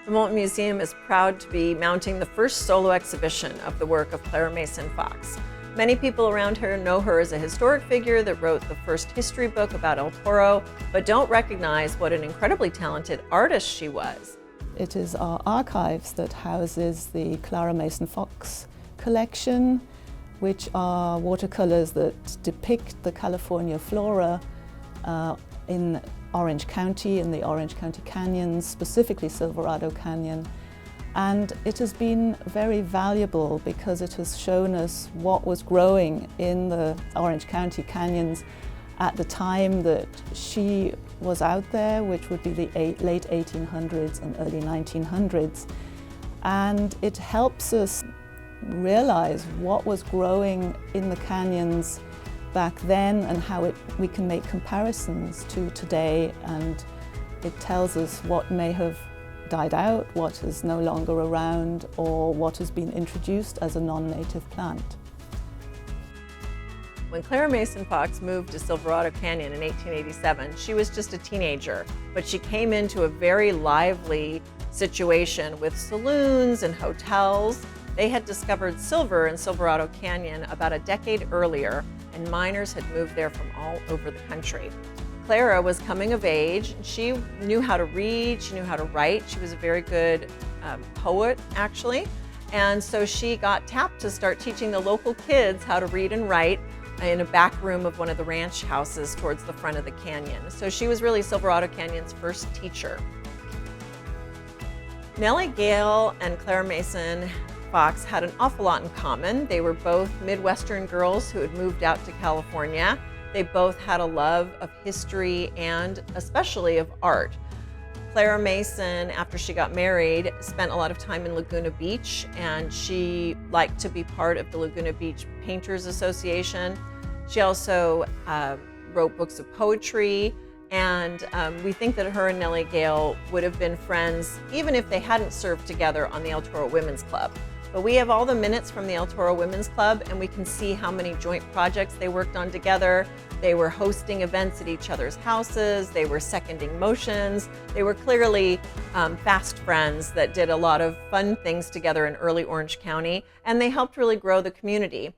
The Moulton Museum is proud to be mounting the first solo exhibition of the work of Clara Mason Fox. Many people around here know her as a historic figure that wrote the first history book about El Toro, but don't recognize what an incredibly talented artist she was. It is our archives that houses the Clara Mason Fox collection, which are watercolors that depict the California flora in Orange County, in the Orange County Canyons, specifically Silverado Canyon. And it has been very valuable because it has shown us what was growing in the Orange County Canyons at the time that she was out there, which would be the late 1800s and early 1900s. And it helps us realize what was growing in the canyons back then and how we can make comparisons to today, and it tells us what may have died out, what is no longer around, or what has been introduced as a non-native plant. When Clara Mason Fox moved to Silverado Canyon in 1887, she was just a teenager, but she came into a very lively situation with saloons and hotels. They had discovered silver in Silverado Canyon about a decade earlier, and miners had moved there from all over the country. Clara was coming of age. She knew how to read, she knew how to write. She was a very good poet, actually. And so she got tapped to start teaching the local kids how to read and write in a back room of one of the ranch houses towards the front of the canyon. So she was really Silverado Canyon's first teacher. Nellie Gale and Clara Mason Fox had an awful lot in common. They were both Midwestern girls who had moved out to California. They both had a love of history and especially of art. Clara Mason, after she got married, spent a lot of time in Laguna Beach, and she liked to be part of the Laguna Beach Painters Association. She also wrote books of poetry, and we think that her and Nellie Gale would have been friends even if they hadn't served together on the El Toro Women's Club. But we have all the minutes from the El Toro Women's Club, and we can see how many joint projects they worked on together. They were hosting events at each other's houses. They were seconding motions. They were clearly fast friends that did a lot of fun things together in early Orange County, and they helped really grow the community.